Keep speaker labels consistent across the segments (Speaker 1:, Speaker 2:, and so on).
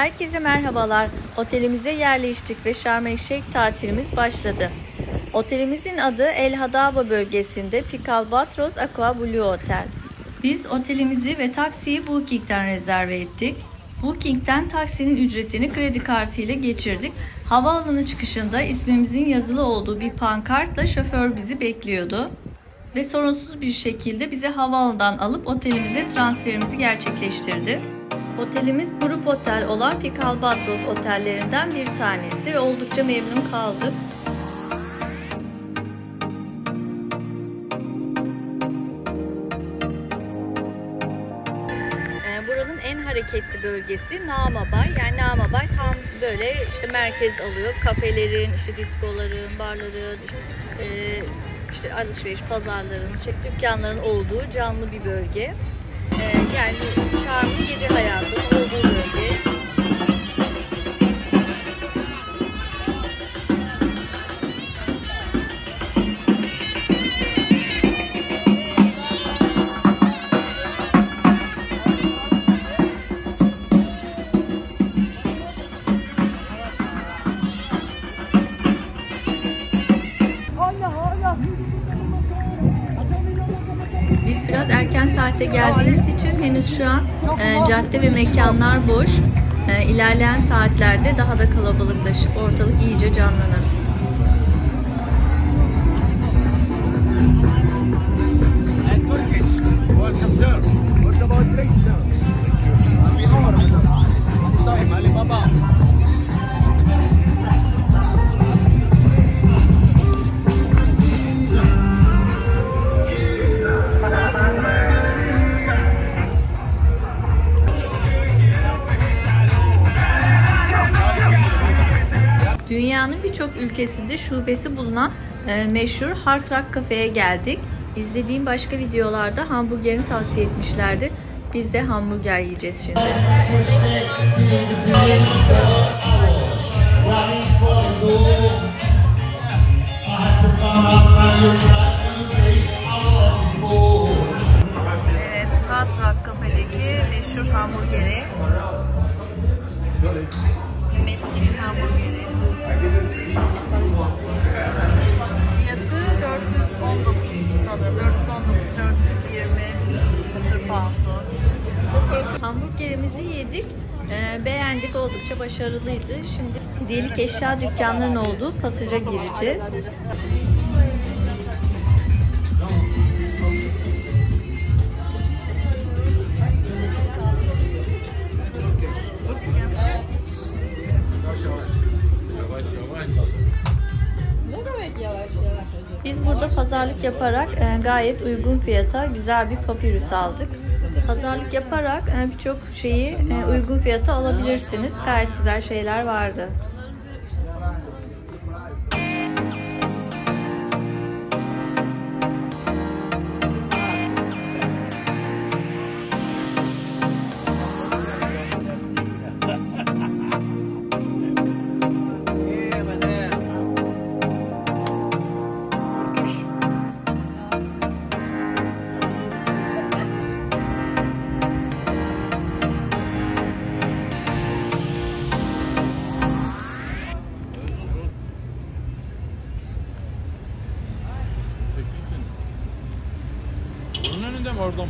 Speaker 1: Herkese merhabalar. Otelimize yerleştik ve Şarm El Şeyh tatilimiz başladı. Otelimizin adı El Hadaba bölgesinde Peak Albatros Aqua Blue Otel. Biz otelimizi ve taksiyi Booking'den rezerve ettik. Booking'den taksinin ücretini kredi kartı ile geçirdik. Havaalanı çıkışında ismimizin yazılı olduğu bir pankartla şoför bizi bekliyordu. Ve sorunsuz bir şekilde bizi havaalanından alıp otelimize transferimizi gerçekleştirdi. Otelimiz grup otel olan Peak Albatros otellerinden bir tanesi ve oldukça memnun kaldık. Buranın en hareketli bölgesi Nama Bay. Yani Nama Bay tam böyle işte merkez alıyor. Kafelerin, işte diskoların, barların, işte alışveriş pazarların, dükkanların olduğu canlı bir bölge. Yani Şarm'ın gece hayatının olduğu bölge. Biz biraz erken saatte geldiğimiz için henüz şu an cadde ve mekanlar boş. İlerleyen saatlerde daha da kalabalıklaşıp ortalık iyice canlanır. Dünyanın birçok ülkesinde şubesi bulunan meşhur Hard Rock Cafe'ye geldik. İzlediğim başka videolarda hamburgerini tavsiye etmişlerdi. Biz de hamburger yiyeceğiz şimdi. Evet, Hard Rock Cafe'deki meşhur hamburgeri. Messi'nin hamburgeri. Fiyatı 419 sanırım. 419, 420 Mısır poundu. Hamburgerimizi yedik. Beğendik. Oldukça başarılıydı. Şimdi hediyelik eşya dükkanlarının olduğu pasaja gireceğiz. Biz burada pazarlık yaparak gayet uygun fiyata güzel bir papirüs aldık. Pazarlık yaparak birçok şeyi uygun fiyata alabilirsiniz. Gayet güzel şeyler vardı.
Speaker 2: Bunun önünde mi orada mı?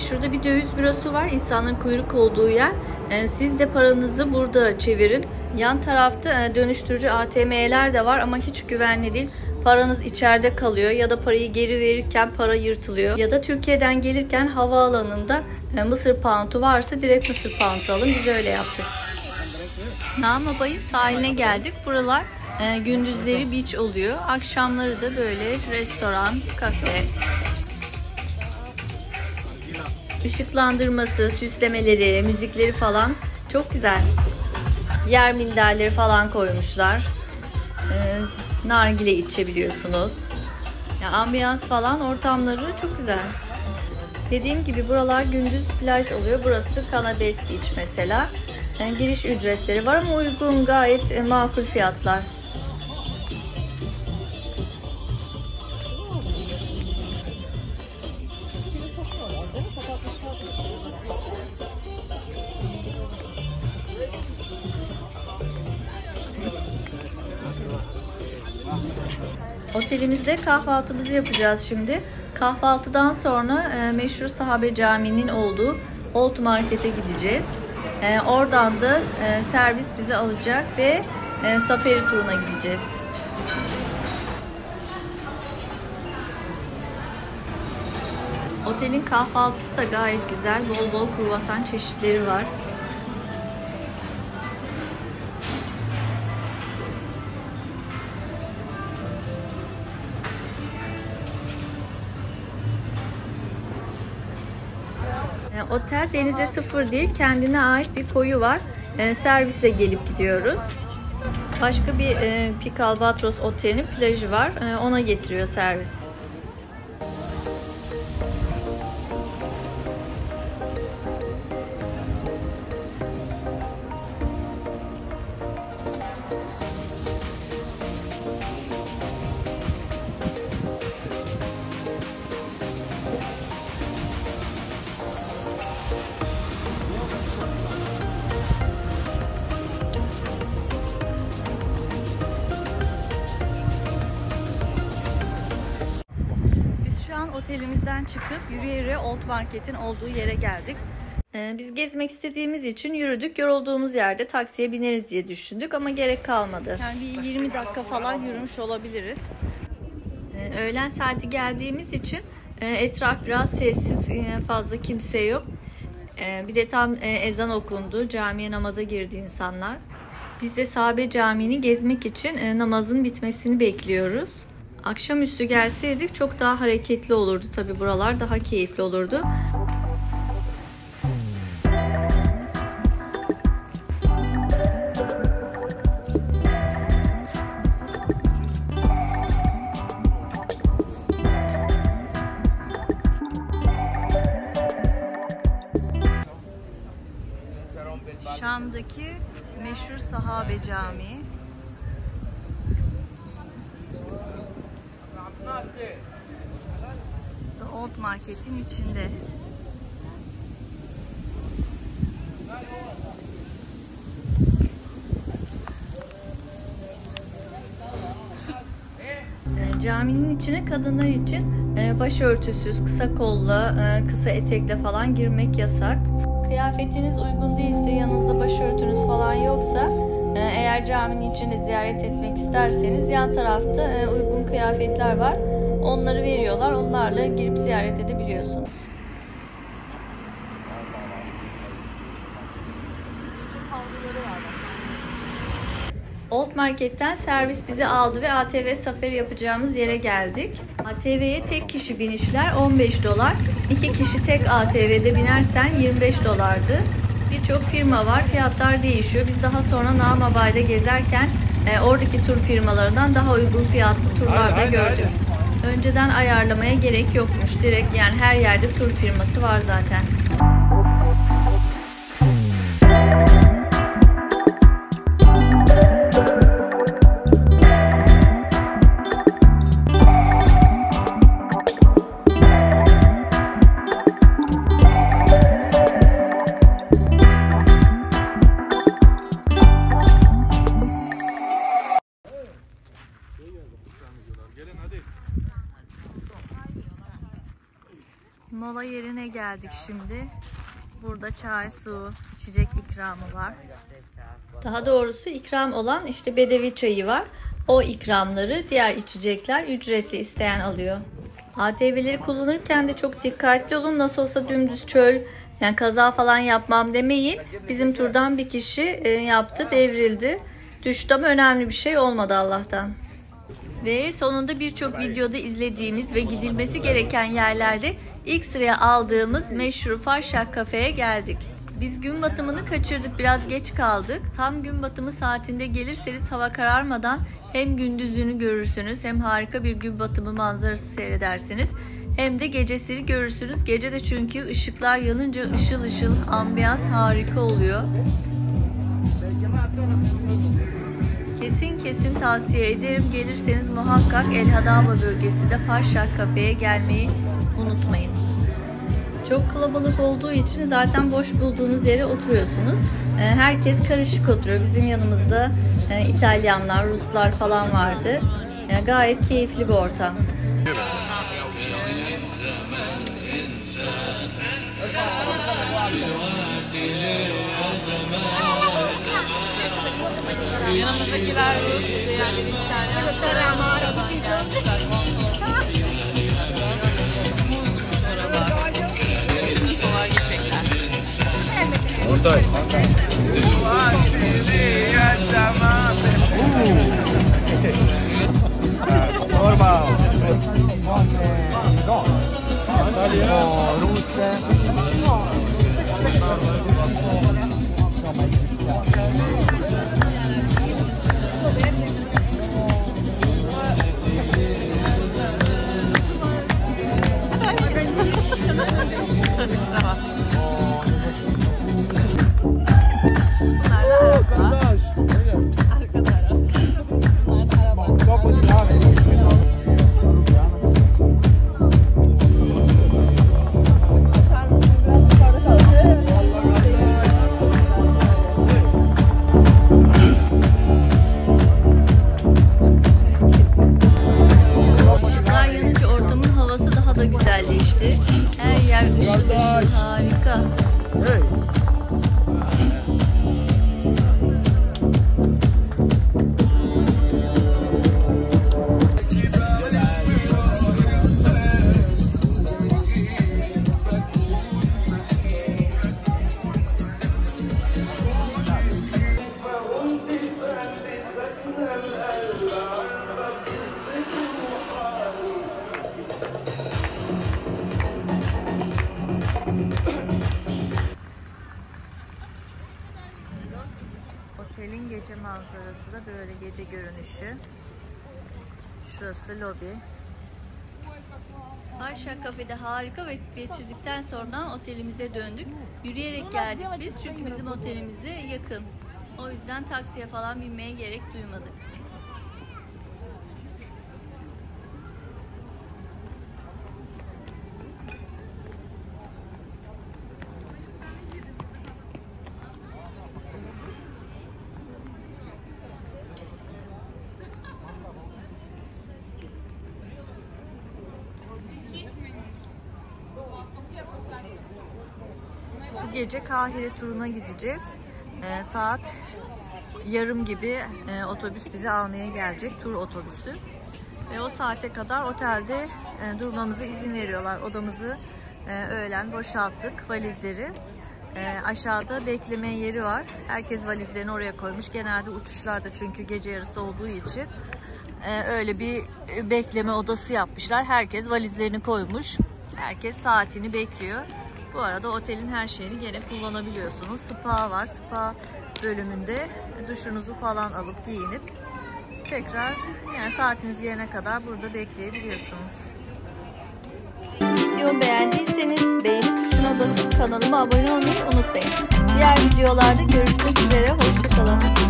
Speaker 1: Şurada bir döviz bürosu var. İnsanların kuyruk olduğu yer. Siz de paranızı burada çevirin. Yan tarafta dönüştürücü ATM'ler de var ama hiç güvenli değil. Paranız içeride kalıyor ya da parayı geri verirken para yırtılıyor. Ya da Türkiye'den gelirken havaalanında Mısır pound'u varsa direkt Mısır pound'u alın. Biz öyle yaptık. Nama Bay'ın sahiline geldik. Buralar gündüzleri beach oluyor. Akşamları da böyle restoran, kafe. Işıklandırması, süslemeleri, müzikleri falan çok güzel. Yer minderleri falan koymuşlar. nargile içebiliyorsunuz. Ya ambiyans falan ortamları çok güzel. Dediğim gibi buralar gündüz plaj oluyor. Burası Canades Beach mesela. Yani giriş ücretleri var ama uygun, gayet makul fiyatlar. Otelimizde kahvaltımızı yapacağız şimdi. Kahvaltıdan sonra meşhur Sahabe Camii'nin olduğu Old Market'e gideceğiz. Oradan da servis bizi alacak ve safari turuna gideceğiz. Otelin kahvaltısı da gayet güzel. Bol bol kruvasan çeşitleri var. Otel denize sıfır değil, kendine ait bir koyu var. Servisle gelip gidiyoruz. Başka bir Peak Albatros Oteli'nin plajı var. Ona getiriyor servis. Otelimizden çıkıp yürüyerek Old Market'in olduğu yere geldik. Biz gezmek istediğimiz için yürüdük. Yorulduğumuz yerde taksiye bineriz diye düşündük ama gerek kalmadı. Yani bir 20 dakika falan yürümüş olabiliriz. Öğlen saati geldiğimiz için etraf biraz sessiz, fazla kimse yok. Bir de tam ezan okundu, camiye namaza girdi insanlar. Biz de Sahabe Camii'ni gezmek için namazın bitmesini bekliyoruz. Akşamüstü gelseydik çok daha hareketli olurdu tabii, buralar daha keyifli olurdu. Şam'daki meşhur Sahabe Camii. Old Market'in içinde. Caminin içine kadınlar için başörtüsüz, kısa kolla, kısa etekle falan girmek yasak. Kıyafetiniz uygun değilse, yanınızda başörtünüz falan yoksa, eğer caminin içini ziyaret etmek isterseniz yan tarafta uygun kıyafetler var. Onları veriyorlar. Onlarla girip ziyaret edebiliyorsunuz. Old Market'ten servis bizi aldı ve ATV safari yapacağımız yere geldik. ATV'ye tek kişi binişler $15. 2 kişi tek ATV'de binersen $25'dı. Birçok firma var. Fiyatlar değişiyor. Biz daha sonra Nağmabay'da gezerken oradaki tur firmalarından daha uygun fiyatlı turlar da gördük. Önceden ayarlamaya gerek yokmuş. Direkt, yani her yerde tur firması var zaten. Mola yerine geldik şimdi. Burada çay, su, içecek ikramı var. Daha doğrusu ikram olan işte bedevi çayı var. O ikramları, diğer içecekler ücretli, isteyen alıyor. ATV'leri kullanırken de çok dikkatli olun. Nasıl olsa dümdüz çöl, yani kaza falan yapmam demeyin. Bizim turdan bir kişi yaptı, devrildi. Düştü ama önemli bir şey olmadı Allah'tan. Ve sonunda birçok videoda izlediğimiz ve gidilmesi gereken yerlerde ilk sıraya aldığımız meşhur Farşak Kafe'ye geldik. Biz gün batımını kaçırdık, biraz geç kaldık. Tam gün batımı saatinde gelirseniz hava kararmadan hem gündüzünü görürsünüz hem harika bir gün batımı manzarası seyredersiniz. hem de gecesini görürsünüz. Gece de çünkü ışıklar yanınca ışıl ışıl, ambiyans harika oluyor. Kesin tavsiye ederim. Gelirseniz muhakkak El Hadaba bölgesinde Farshad Cafe'ye gelmeyi unutmayın. Çok kalabalık olduğu için zaten boş bulduğunuz yere oturuyorsunuz. Herkes karışık oturuyor. Bizim yanımızda İtalyanlar, Ruslar falan vardı. Yani gayet keyifli bir ortam.
Speaker 3: Yanımızdakiler Rus, diğerleri İtalyan. Muzmuş oralar. Şimdi sola gidecekler.
Speaker 2: Ortay.
Speaker 4: Normal. Russe.
Speaker 1: güzelleşti. Her yer ışıl ışıl, harika. Otelin gece manzarası da böyle, gece görünüşü. Şurası lobi. Farshad Cafe'de harika vakit geçirdikten sonra otelimize döndük. Yürüyerek geldik biz çünkü bizim otelimize yakın. O yüzden taksiye falan binmeye gerek duymadık. Bu gece Kahire turuna gideceğiz. Saat yarım gibi otobüs bizi almaya gelecek, tur otobüsü. Ve o saate kadar otelde durmamıza izin veriyorlar. Odamızı öğlen boşalttık, valizleri. Aşağıda bekleme yeri var. Herkes valizlerini oraya koymuş. Genelde uçuşlarda çünkü gece yarısı olduğu için öyle bir bekleme odası yapmışlar. Herkes valizlerini koymuş. Herkes saatini bekliyor. Bu arada otelin her şeyini gene kullanabiliyorsunuz. Spa var. Spa bölümünde duşunuzu falan alıp giyinip tekrar yani saatiniz gelene kadar burada bekleyebiliyorsunuz. Videomu beğendiyseniz beğeni tuşuna basıp kanalıma abone olmayı unutmayın. Diğer videolarda görüşmek üzere. Hoşça kalın.